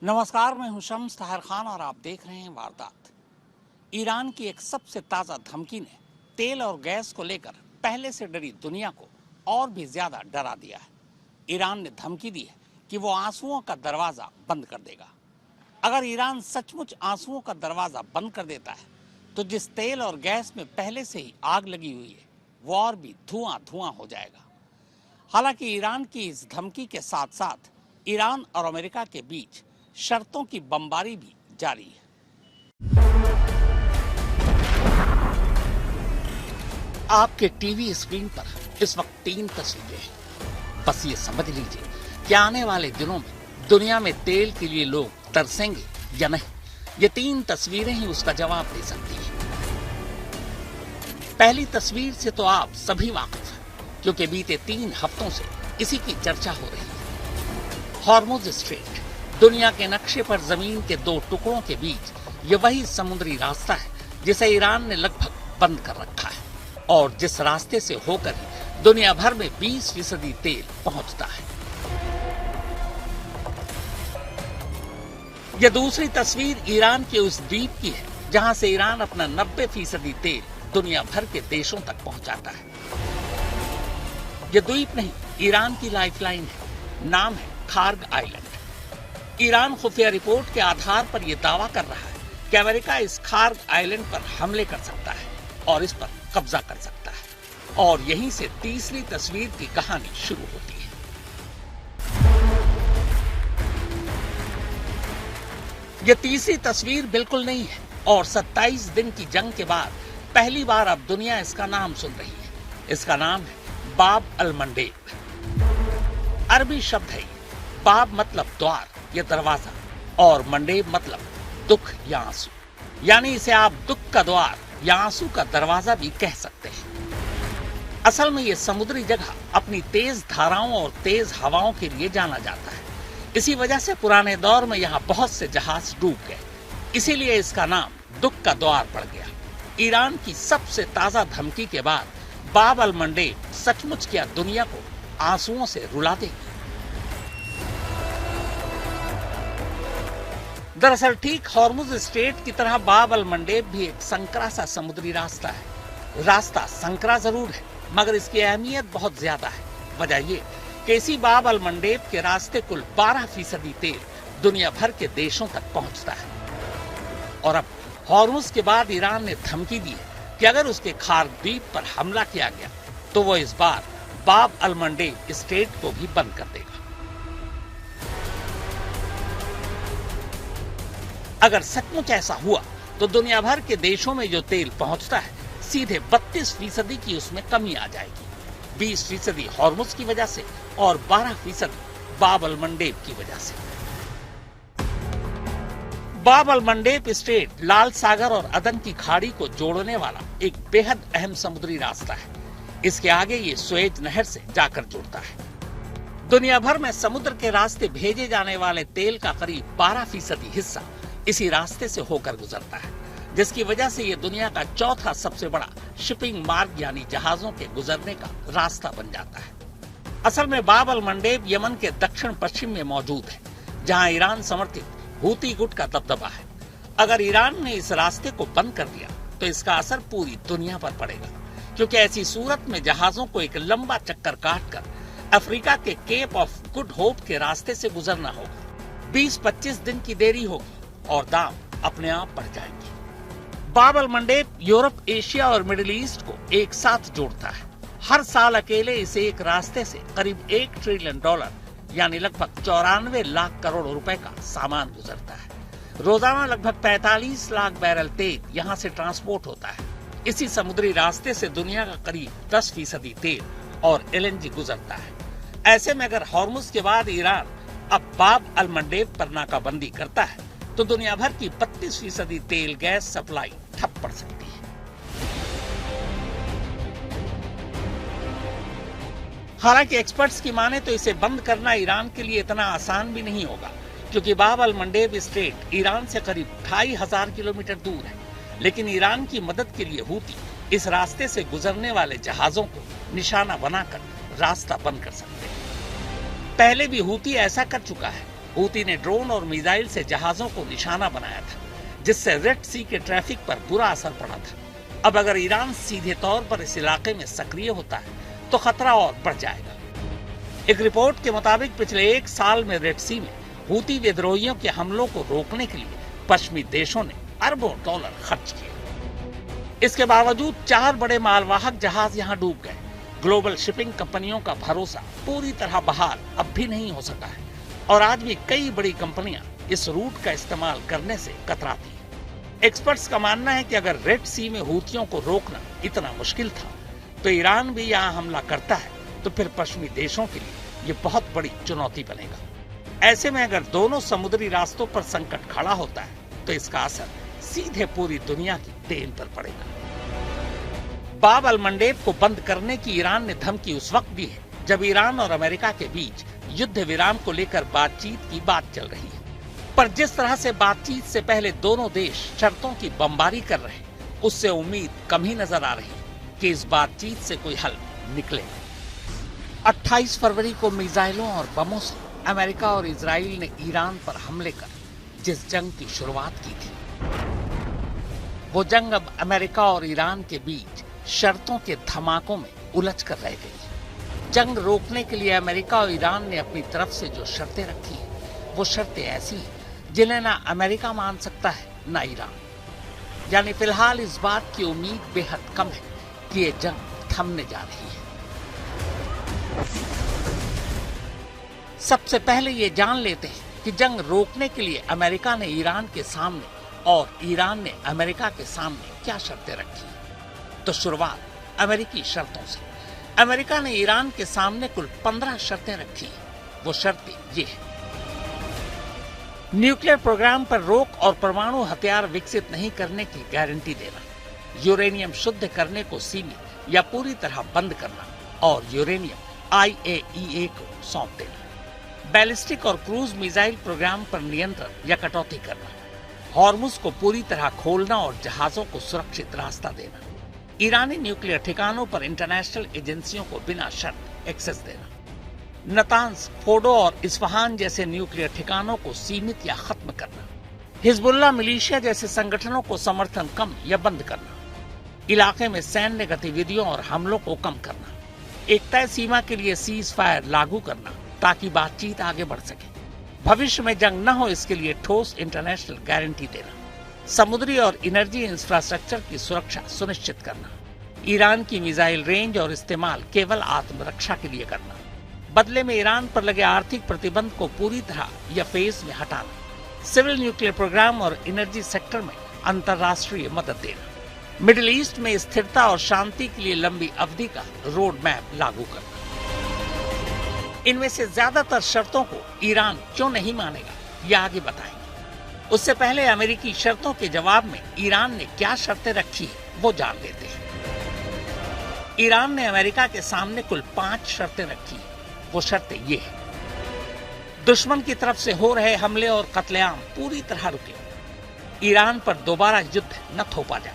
नमस्कार, मैं हूं शम्स ताहिर खान और आप देख रहे हैं वारदात। ईरान की एक सबसे ताज़ा धमकी ने तेल और गैस को लेकर पहले से डरी दुनिया को और भी ज्यादा डरा दिया है। ईरान ने धमकी दी है कि वो आंसुओं का दरवाजा बंद कर देगा। अगर ईरान सचमुच आंसुओं का दरवाजा बंद कर देता है तो जिस तेल और गैस में पहले से ही आग लगी हुई है वो और भी धुआं धुआं हो जाएगा। हालांकि ईरान की इस धमकी के साथ साथ ईरान और अमेरिका के बीच शर्तों की बमबारी भी जारी है। आपके टीवी स्क्रीन पर इस वक्त 3 तस्वीरें हैं। बस ये समझ लीजिए कि आने वाले दिनों में दुनिया में तेल के लिए लोग तरसेंगे या नहीं। ये 3 तस्वीरें ही उसका जवाब दे सकती हैं। पहली तस्वीर से तो आप सभी वाकिफ हैं, क्योंकि बीते 3 हफ्तों से इसी की चर्चा हो रही है। हॉर्मुज़ स्ट्रेट दुनिया के नक्शे पर जमीन के 2 टुकड़ों के बीच ये वही समुद्री रास्ता है जिसे ईरान ने लगभग बंद कर रखा है और जिस रास्ते से होकर ही दुनिया भर में 20% तेल पहुंचता है। यह दूसरी तस्वीर ईरान के उस द्वीप की है जहां से ईरान अपना 90% तेल दुनिया भर के देशों तक पहुंचाता है। यह द्वीप नहीं, ईरान की लाइफलाइन है। नाम है खार्ग आइलैंड। ईरान खुफिया रिपोर्ट के आधार पर यह दावा कर रहा है कि अमेरिका इस खार्ग आइलैंड पर हमले कर सकता है और इस पर कब्जा कर सकता है। और यहीं से तीसरी तस्वीर की कहानी शुरू होती है। यह तीसरी तस्वीर बिल्कुल नहीं है और 27 दिन की जंग के बाद पहली बार अब दुनिया इसका नाम सुन रही है। इसका नाम है बाब अल मंडेब। अरबी शब्द है। बाब मतलब द्वार या दरवाजा और मंडेब मतलब दुख या आंसू, यानी इसे आप दुख का द्वार या आंसू का दरवाजा भी कह सकते हैं। असल में यह समुद्री जगह अपनी तेज धाराओं और तेज हवाओं के लिए जाना जाता है। इसी वजह से पुराने दौर में यहाँ बहुत से जहाज डूब गए, इसीलिए इसका नाम दुख का द्वार पड़ गया। ईरान की सबसे ताजा धमकी के बाद बाब अल मंडेब सचमुच क्या दुनिया को आंसुओं से रुला देगी। दरअसल ठीक हॉर्मुज़ स्ट्रेट की तरह बाब अल मंडेब भी एक संकरा सा समुद्री रास्ता है। रास्ता संकरा जरूर है मगर इसकी अहमियत बहुत ज्यादा है। वजह ये कि इसी बाब अल मंडेब के रास्ते कुल 12% तेल दुनिया भर के देशों तक पहुंचता है। और अब हॉर्मुज़ के बाद ईरान ने धमकी दी है कि अगर उसके खार्ग द्वीप पर हमला किया गया तो वो इस बार बाब अल मंडेब स्ट्रेट को भी बंद कर देगा। अगर सचमुच ऐसा हुआ तो दुनिया भर के देशों में जो तेल पहुंचता है सीधे 32% की उसमें कमी आ जाएगी। 20% हॉर्मुज़ की वजह से और 12% बाब अल मंडेब की वजह से। बाब अल मंडेब स्ट्रेट लाल सागर और अदन की खाड़ी को जोड़ने वाला एक बेहद अहम समुद्री रास्ता है। इसके आगे ये सुएज नहर से जाकर जुड़ता है। दुनिया भर में समुद्र के रास्ते भेजे जाने वाले तेल का करीब 12% हिस्सा इसी रास्ते से होकर गुजरता है, जिसकी वजह से ये दुनिया का चौथा सबसे बड़ा शिपिंग मार्ग यानी जहाजों के गुजरने का रास्ता बन जाता है। असल में बाब अल मंडेब यमन के दक्षिण पश्चिम में मौजूद है, जहां ईरान समर्थित हूती गुट का दबदबा है। अगर ईरान ने इस रास्ते को बंद कर दिया तो इसका असर पूरी दुनिया पर पड़ेगा, क्योंकि ऐसी सूरत में जहाजों को एक लंबा चक्कर काटकर अफ्रीका के केप ऑफ गुड होप के रास्ते से गुजरना होगा। 20-25 दिन की देरी होगी और दाम अपने आप बढ़ जाएंगे। बाब अल मंडेब यूरोप, एशिया और मिडिल ईस्ट को एक साथ जोड़ता है। हर साल अकेले इसे एक रास्ते से करीब $1 ट्रिलियन यानी लगभग 94 लाख करोड़ रुपए का सामान गुजरता है। रोजाना लगभग 45 लाख बैरल तेल यहाँ से ट्रांसपोर्ट होता है। इसी समुद्री रास्ते से दुनिया का करीब 10% तेल और LNG गुजरता है। ऐसे में अगर हॉर्मुज़ के बाद ईरान अब बाब अल मंडेब पर नाकाबंदी करता है तो दुनिया भर की 32% तेल गैस सप्लाई ठप पड़ सकती है। हालांकि एक्सपर्ट्स की माने तो इसे बंद करना ईरान के लिए इतना आसान भी नहीं होगा, क्योंकि बाब अल मंडेब स्ट्रेट ईरान से करीब 2500 किलोमीटर दूर है। लेकिन ईरान की मदद के लिए हूती इस रास्ते से गुजरने वाले जहाजों को निशाना बनाकर रास्ता बंद कर सकते हैं। पहले भी हूती ऐसा कर चुका है। हूती ने ड्रोन और मिसाइल से जहाजों को निशाना बनाया था, जिससे रेड सी के ट्रैफिक पर बुरा असर पड़ा था। अब अगर ईरान सीधे तौर पर इस इलाके में सक्रिय होता है तो खतरा और बढ़ जाएगा। एक रिपोर्ट के मुताबिक पिछले 1 साल में रेड सी में हूती विद्रोहियों के हमलों को रोकने के लिए पश्चिमी देशों ने अरबों डॉलर खर्च किए। इसके बावजूद 4 बड़े मालवाहक जहाज यहां डूब गए। ग्लोबल शिपिंग कंपनियों का भरोसा पूरी तरह बहाल अब भी नहीं हो सका है और आज भी कई बड़ी कंपनियां इस रूट का इस्तेमाल करने से कतराती हैं। एक्सपर्ट्स का मानना है कि अगर रेड सी में हूतियों को रोकना इतना मुश्किल था तो ईरान भी यहां हमला करता है तो फिर पश्चिमी देशों के लिए ये बहुत बड़ी चुनौती बनेगा। ऐसे में अगर दोनों समुद्री रास्तों पर संकट खड़ा होता है तो इसका असर सीधे पूरी दुनिया की तेल पर पड़ेगा। बाब अल मंडेब को बंद करने की ईरान ने धमकी उस वक्त दी है जब ईरान और अमेरिका के बीच युद्ध विराम को लेकर बातचीत की बात चल रही है। पर जिस तरह से बातचीत से पहले दोनों देश शर्तों की बमबारी कर रहे हैं, उससे उम्मीद कम ही नजर आ रही है कि इस बातचीत से कोई हल निकलेगा। 28 फरवरी को मिसाइलों और बमों से अमेरिका और इजराइल ने ईरान पर हमले कर जिस जंग की शुरुआत की थी, वो जंग अब अमेरिका और ईरान के बीच शर्तों के धमाकों में उलझ कर रह गई। जंग रोकने के लिए अमेरिका और ईरान ने अपनी तरफ से जो शर्तें रखी हैं, वो शर्तें ऐसी हैं जिन्हें ना अमेरिका मान सकता है ना ईरान। यानी फिलहाल इस बात की उम्मीद बेहद कम है कि ये जंग थमने जा रही है। सबसे पहले ये जान लेते हैं कि जंग रोकने के लिए अमेरिका ने ईरान के सामने और ईरान ने अमेरिका के सामने क्या शर्तें रखी। तो शुरुआत अमेरिकी शर्तों से। अमेरिका ने ईरान के सामने कुल 15 शर्तें रखी। वो शर्तें ये हैं: न्यूक्लियर प्रोग्राम पर रोक और परमाणु हथियार विकसित नहीं करने की गारंटी देना, यूरेनियम शुद्ध करने को सीमित या पूरी तरह बंद करना और यूरेनियम IAEA को सौंप देना, बैलिस्टिक और क्रूज मिसाइल प्रोग्राम पर नियंत्रण या कटौती करना, हॉर्मुज को पूरी तरह खोलना और जहाजों को सुरक्षित रास्ता देना, ईरानी न्यूक्लियर ठिकानों पर इंटरनेशनल एजेंसियों को बिना शर्त एक्सेस देना, नतांज, फोर्डो और इस्फहान जैसे न्यूक्लियर ठिकानों को सीमित या खत्म करना, हिजबुल्लाह मिलिशिया जैसे संगठनों को समर्थन कम या बंद करना, इलाके में सैन्य गतिविधियों और हमलों को कम करना, एक तय सीमा के लिए सीज फायर लागू करना ताकि बातचीत आगे बढ़ सके, भविष्य में जंग न हो इसके लिए ठोस इंटरनेशनल गारंटी देना, समुद्री और एनर्जी इंफ्रास्ट्रक्चर की सुरक्षा सुनिश्चित करना, ईरान की मिसाइल रेंज और इस्तेमाल केवल आत्मरक्षा के लिए करना, बदले में ईरान पर लगे आर्थिक प्रतिबंध को पूरी तरह या फेज में हटाना, सिविल न्यूक्लियर प्रोग्राम और एनर्जी सेक्टर में अंतर्राष्ट्रीय मदद देना, मिडिल ईस्ट में स्थिरता और शांति के लिए लंबी अवधि का रोड मैप लागू करना। इनमें से ज्यादातर शर्तों को ईरान क्यों नहीं मानेगा, ये आगे बताएंगे। उससे पहले अमेरिकी शर्तों के जवाब में ईरान ने क्या शर्तें रखी है वो जान लेते हैं। ईरान ने अमेरिका के सामने कुल 5 शर्तें रखी है। वो शर्तें ये हैं: दुश्मन की तरफ से हो रहे हमले और कत्लेआम पूरी तरह रुके, ईरान पर दोबारा युद्ध न थोपा जाए,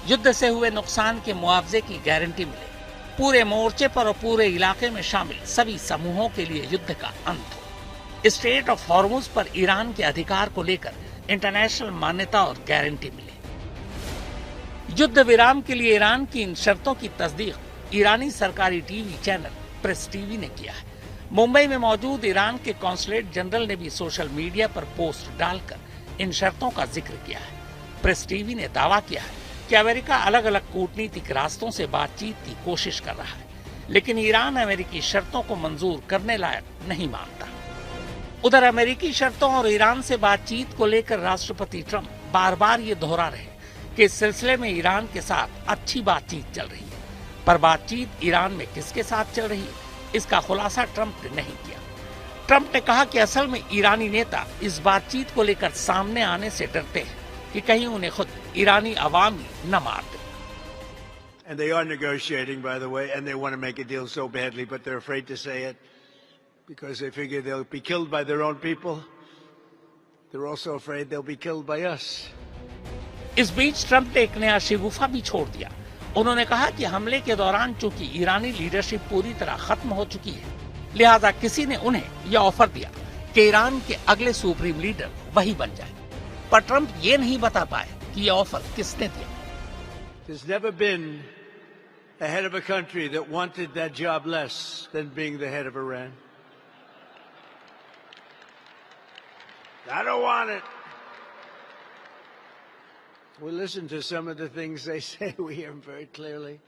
युद्ध से हुए नुकसान के मुआवजे की गारंटी मिले, पूरे मोर्चे पर और पूरे इलाके में शामिल सभी समूहों के लिए युद्ध का अंत हो, स्ट्रेट ऑफ हॉर्मुज पर ईरान के अधिकार को लेकर इंटरनेशनल मान्यता और गारंटी मिले। युद्ध विराम के लिए ईरान की इन शर्तों की तस्दीक ईरानी सरकारी टीवी चैनल प्रेस टीवी ने किया है। मुंबई में मौजूद ईरान के कॉन्सुलेट जनरल ने भी सोशल मीडिया पर पोस्ट डालकर इन शर्तों का जिक्र किया है। प्रेस टीवी ने दावा किया है कि अमेरिका अलग अलग कूटनीतिक रास्तों से बातचीत की कोशिश कर रहा है, लेकिन ईरान अमेरिकी शर्तों को मंजूर करने लायक नहीं मानता। उधर अमेरिकी शर्तों और ईरान से बातचीत को लेकर राष्ट्रपति ट्रंप बार बार ये दोहरा रहे कि इस सिलसिले में ईरान के साथ अच्छी बातचीत चल रही है, पर बातचीत ईरान में किसके साथ चल रही है इसका खुलासा ट्रंप ने नहीं किया। ट्रंप ने कहा कि असल में ईरानी नेता इस बातचीत को लेकर सामने आने से डरते हैं कि कहीं उन्हें खुद ईरानी अवाम ही न मार दे। And they are negotiating, by the way, and they want to make a deal so badly, but they're afraid to say it because they figure they'll be killed by their own people. They're also afraid they'll be killed by us. इस बीच Trump ने एक नया शिगुफा भी छोड़ दिया। उन्होंने कहा कि हमले के दौरान चूंकि ईरानी लीडरशिप पूरी तरह खत्म हो चुकी है, लिहाजा किसी ने उन्हें यह ऑफर दिया कि ईरान के अगले सुप्रीम लीडर वही बन जाए, पर ट्रंप ये नहीं बता पाए कि यह ऑफर किसने दिया। There's never been a head of a country that wanted that job less than being the head of Iran. I don't want it. We listen to some of the things they say. We hear them very clearly.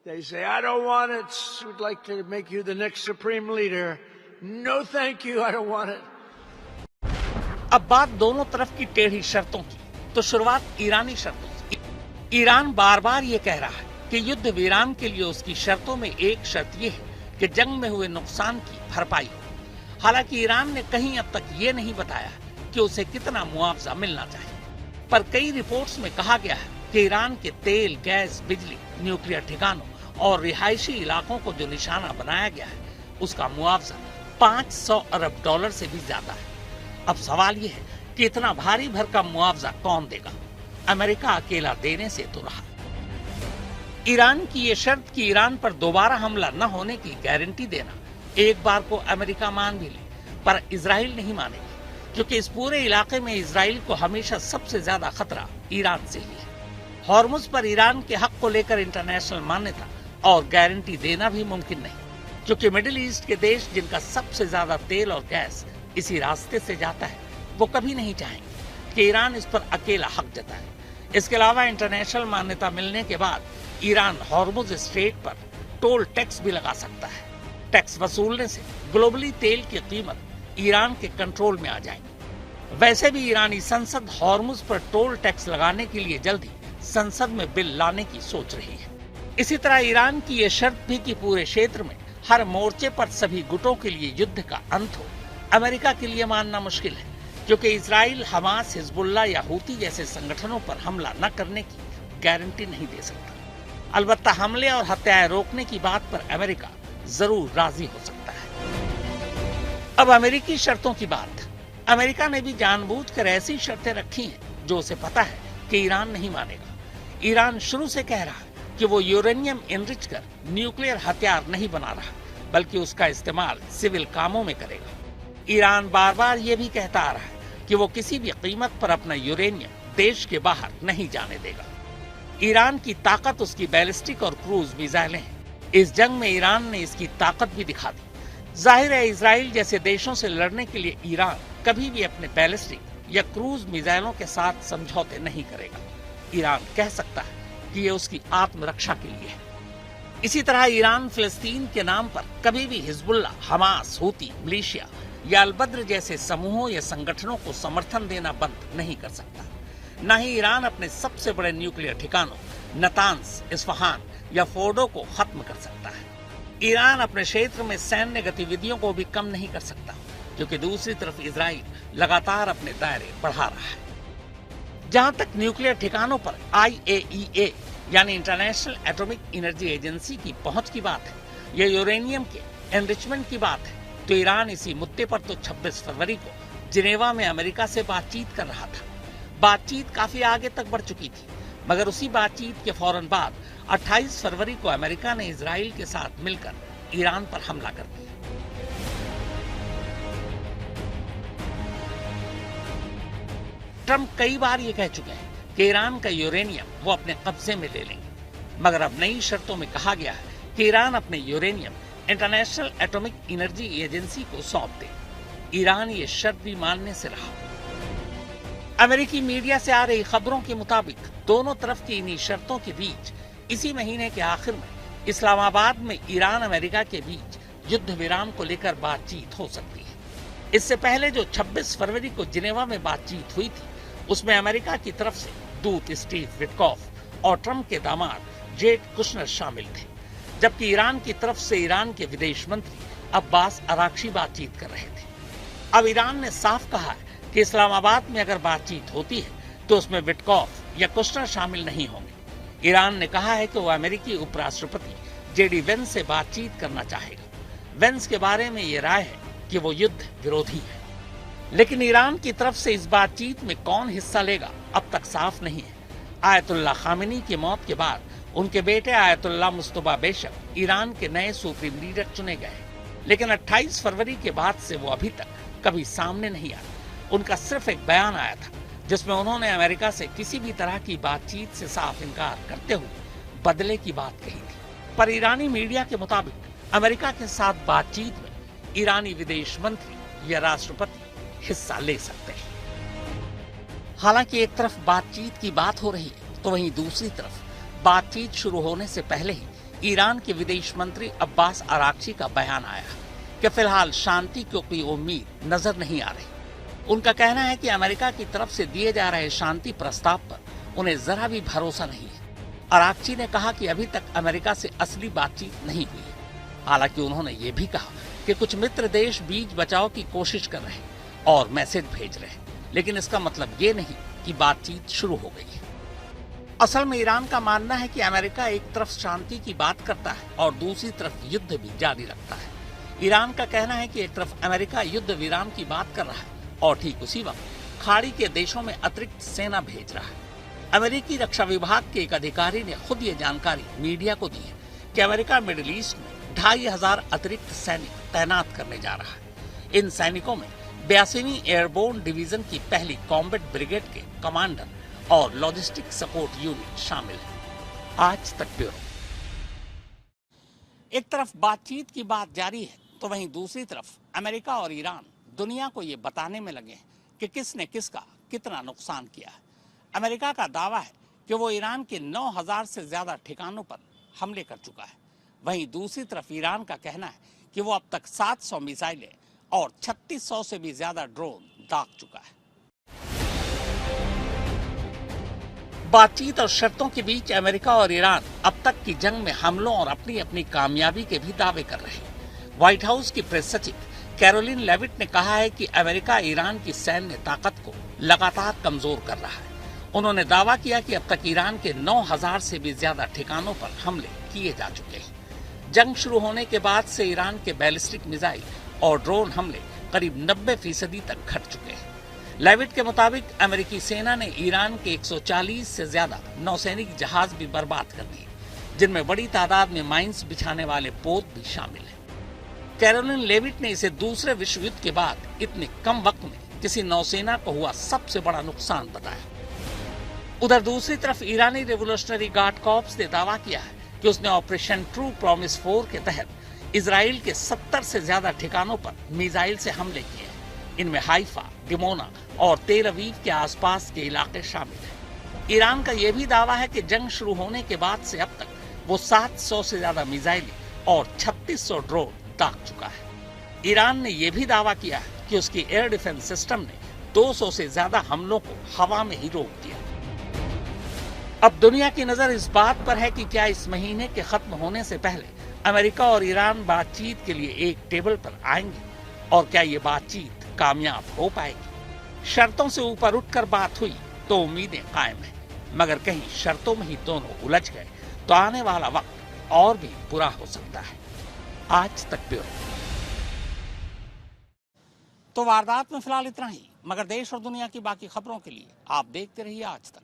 They say, I don't want it. We'd like to make you the next supreme leader. No, thank you. I don't want it. अब बात दोनों तरफ की टेढ़ी शर्तों की, तो शुरुआत ईरानी शर्तों से। ईरान बार बार ये कह रहा है कि युद्ध विराम के लिए उसकी शर्तों में एक शर्त यह है कि जंग में हुए नुकसान की भरपाई हो। हालांकि ईरान ने कहीं अब तक ये नहीं बताया कि उसे कितना मुआवजा मिलना चाहिए, पर कई रिपोर्ट्स में कहा गया है कि ईरान के तेल, गैस, बिजली, न्यूक्लियर ठिकानों और रिहायशी इलाकों को जो निशाना बनाया गया है, उसका मुआवजा 500 अरब डॉलर से भी ज्यादा है। अब सवाल यह है कि इतना भारी भरकम मुआवजा कौन देगा? अमेरिका अकेला देने से तो रहा। ईरान की ये शर्त कि ईरान पर दोबारा हमला न होने की गारंटी देना एक बार को अमेरिका मान भी ले, पर इजराइल नहीं मानेगी, क्योंकि इस पूरे इलाके में इजराइल को हमेशा सबसे ज्यादा खतरा ईरान से ही है। हॉर्मुज पर ईरान के हक को लेकर इंटरनेशनल मान्यता और गारंटी देना भी मुमकिन नहीं, क्योंकि मिडिल ईस्ट के देश जिनका सबसे ज्यादा तेल और गैस इसी रास्ते से जाता है, वो कभी नहीं चाहेंगे कि ईरान इस पर अकेला हक जताए। इसके अलावा इंटरनेशनल मान्यता मिलने के बाद ईरान हॉर्मुज स्ट्रेट पर टोल टैक्स भी लगा सकता है। टैक्स वसूलने से ग्लोबली तेल की कीमत ईरान के कंट्रोल में आ जाएगी। वैसे भी ईरानी संसद हॉर्मुज पर टोल टैक्स लगाने के लिए जल्द ही संसद में बिल लाने की सोच रही है। इसी तरह ईरान की ये शर्त भी कि पूरे क्षेत्र में हर मोर्चे पर सभी गुटों के लिए युद्ध का अंत हो, अमेरिका के लिए मानना मुश्किल है, क्योंकि इजराइल हमास, हिजबुल्लाह या हूती जैसे संगठनों पर हमला न करने की गारंटी नहीं दे सकता। अलबत्ता हमले और हत्याएं रोकने की बात पर अमेरिका जरूर राजी हो सकता है। अब अमेरिकी शर्तों की बात। अमेरिका ने भी जानबूझकर ऐसी शर्तें रखी हैं जो उसे पता है कि ईरान नहीं मानेगा। ईरान शुरू से कह रहा है कि वो यूरेनियम एनरिच कर न्यूक्लियर हथियार नहीं बना रहा, बल्कि उसका इस्तेमाल सिविल कामों में करेगा। ईरान बार बार ये भी कहता आ रहा है कि वो किसी भी कीमत पर अपना यूरेनियम देश के बाहर नहीं जाने देगा। ईरान की ताकत उसकी बैलिस्टिक और क्रूज मिसाइलें हैं। इस जंग में ईरान ने इसकी ताकत भी दिखा दी। जाहिर है इजराइल जैसे देशों से लड़ने के लिए ईरान कभी भी अपने बैलिस्टिक या क्रूज मिसाइलों के साथ समझौते नहीं करेगा। ईरान कह सकता है कि ये उसकी आत्मरक्षा के लिए है। इसी तरह ईरान फिलिस्तीन के नाम पर कभी भी हिजबुल्लाह, हमास, हूती, मिलिशिया या अलबद्र जैसे समूहों या संगठनों को समर्थन देना बंद नहीं कर सकता। न ही ईरान अपने सबसे बड़े न्यूक्लियर ठिकानों नतांस, इस्फहान या फोर्डो को खत्म कर सकता है। ईरान अपने क्षेत्र में सैन्य गतिविधियों को भी कम नहीं कर सकता, क्योंकि दूसरी तरफ इजराइल लगातार अपने दायरे बढ़ा रहा है। जहां तक न्यूक्लियर ठिकानों पर IAEA यानी इंटरनेशनल एटॉमिक एनर्जी एजेंसी की पहुंच की बात है, या यूरेनियम के एनरिचमेंट की बात है, तो ईरान इसी मुद्दे पर तो 26 फरवरी को जिनेवा में अमेरिका से बातचीत कर रहा था। बातचीत काफी आगे तक बढ़ चुकी थी, मगर उसी बातचीत के फौरन बाद 28 फरवरी को अमेरिका ने इजराइल के साथ मिलकर ईरान पर हमला कर दिया। ट्रंप कई बार ये कह चुके हैं कि ईरान का यूरेनियम वो अपने कब्जे में ले लेंगे, मगर अब नई शर्तों में कहा गया है कि ईरान अपने uranium international atomic energy agency को सौंप दे। ईरान ये शर्त भी मानने से रहा। अमेरिकी मीडिया से आ रही खबरों के मुताबिक दोनों तरफ की इन्हीं शर्तों के बीच इसी महीने के आखिर में इस्लामाबाद में ईरान अमेरिका के बीच युद्ध विराम को लेकर बातचीत हो सकती है। इससे पहले जो 26 फरवरी को जिनेवा में बातचीत हुई थी, उसमें अमेरिका की तरफ से दूत स्टीव विटकॉफ और ट्रंप के दामाद जेड कुशनर शामिल थे, जबकि ईरान की तरफ से ईरान के विदेश मंत्री अब्बास अराक्ची बातचीत कर रहे थे। अब ईरान ने साफ कहा है कि इस्लामाबाद में अगर बातचीत होती है तो उसमें विटकॉफ या कुशनर शामिल नहीं होंगे। ईरान ने कहा है कि वो अमेरिकी उपराष्ट्रपति जेडी वेंस से बातचीत करना चाहेगा। वेंस के बारे में ये राय है कि वो युद्ध विरोधी है, लेकिन ईरान की तरफ से इस बातचीत में कौन हिस्सा लेगा अब तक साफ नहीं है। आयतुल्लाह खामेनी की मौत के बाद उनके बेटे आयतुल्लाह मुस्तफा बेशक ईरान के नए सुप्रीम लीडर चुने गए, लेकिन 28 फरवरी के बाद से वो अभी तक कभी सामने नहीं आए। उनका सिर्फ एक बयान आया था जिसमें उन्होंने अमेरिका से किसी भी तरह की बातचीत से साफ इनकार करते हुए बदले की बात कही थी। पर ईरानी मीडिया के मुताबिक अमेरिका के साथ बातचीत में ईरानी विदेश मंत्री या राष्ट्रपति हिस्सा ले सकते हैं। हालांकि एक तरफ बातचीत की बात हो रही है तो वहीं दूसरी तरफ बातचीत शुरू होने से पहले ही ईरान के विदेश मंत्री अब्बास अराक्ची का बयान आया कि फिलहाल शांति की कोई उम्मीद नजर नहीं आ रही। उनका कहना है कि अमेरिका की तरफ से दिए जा रहे शांति प्रस्ताव पर उन्हें जरा भी भरोसा नहीं है। अराक्ची ने कहा कि अभी तक अमेरिका से असली बातचीत नहीं हुई है। हालांकि उन्होंने ये भी कहा कि कुछ मित्र देश बीच बचाव की कोशिश कर रहे हैं और मैसेज भेज रहे हैं, लेकिन इसका मतलब ये नहीं कि बातचीत शुरू हो गई है। असल में ईरान का मानना है कि अमेरिका एक तरफ शांति की बात करता है और दूसरी तरफ युद्ध भी जारी रखता है। ईरान का कहना है कि एक तरफ अमेरिका युद्ध विराम की बात कर रहा है और ठीक उसी वक्त खाड़ी के देशों में अतिरिक्त सेना भेज रहा है। अमेरिकी रक्षा विभाग के एक अधिकारी ने खुद ये जानकारी मीडिया को दी है कि अमेरिका मिडिल ईस्ट में 2500 अतिरिक्त सैनिक तैनात करने जा रहा है। इन सैनिकों में 82वीं एयरबोर्न डिवीजन की पहली कॉम्बैट ब्रिगेड के कमांडर और लॉजिस्टिक सपोर्ट यूनिट शामिल है। आज तक ब्यूरो। एक तरफ बातचीत की बात जारी है तो वहीं दूसरी तरफ अमेरिका और ईरान दुनिया को ये बताने में लगे हैं कि किसने किसका कितना नुकसान किया है। अमेरिका का दावा है कि वो ईरान के 9000 से ज्यादा ठिकानों पर हमले कर चुका है। वहीं दूसरी तरफ ईरान का कहना है कि वो अब तक 700 मिसाइलें और 3600 से भी ज्यादा ड्रोन दाग चुका है। बातचीत और शर्तों के बीच अमेरिका और ईरान अब तक की जंग में हमलों और अपनी अपनी कामयाबी के भी दावे कर रहे हैं। व्हाइट हाउस की प्रेस सचिव कैरोलिन लेविट ने कहा है कि अमेरिका ईरान की सैन्य ताकत को लगातार कमजोर कर रहा है। उन्होंने दावा किया कि अब तक ईरान के 9000 से भी ज्यादा ठिकानों पर हमले किए जा चुके हैं। जंग शुरू होने के बाद से ईरान के बैलिस्टिक मिसाइल और ड्रोन हमले करीब 90% तक घट चुके हैं। लेविट के मुताबिक अमेरिकी सेना ने ईरान के 140 से ज्यादा नौसैनिक जहाज भी बर्बाद कर दिए, जिनमें बड़ी तादाद में माइंस बिछाने वाले पोत भी शामिल हैं। कैरोलिन लेविट ने इसे दूसरे विश्व युद्ध के बाद इतने कम वक्त में किसी नौसेना को हुआ सबसे बड़ा नुकसान बताया। उधर दूसरी तरफ ईरानी रिवोल्यूशनरी गार्ड कॉर्प्स ने दावा किया है कि उसने ऑपरेशन ट्रू प्रॉमिस 4 के तहत इजराइल के 70 से ज्यादा ठिकानों पर मिसाइल से हमले किए हैं। इनमें हाइफा, डिमोना और तेल अवीव के आसपास के इलाके शामिल हैं। ईरान का यह भी दावा है कि जंग शुरू होने के बाद से अब तक वो 700 से ज्यादा मिसाइलें और 3600 ड्रोन दाग चुका है। ईरान ने यह भी दावा किया है कि उसकी एयर डिफेंस सिस्टम ने 200 से ज्यादा हमलों को हवा में ही रोक दिया। अब दुनिया की नजर इस बात पर है कि क्या इस महीने के खत्म होने से पहले अमेरिका और ईरान बातचीत के लिए एक टेबल पर आएंगे और क्या ये बातचीत कामयाब हो पाएगी। शर्तों से ऊपर उठकर बात हुई तो उम्मीदें कायम हैं, मगर कहीं शर्तों में ही दोनों उलझ गए तो आने वाला वक्त और भी बुरा हो सकता है। आज तक ब्यूरो। तो वारदात में फिलहाल इतना ही, मगर देश और दुनिया की बाकी खबरों के लिए आप देखते रहिए आज तक।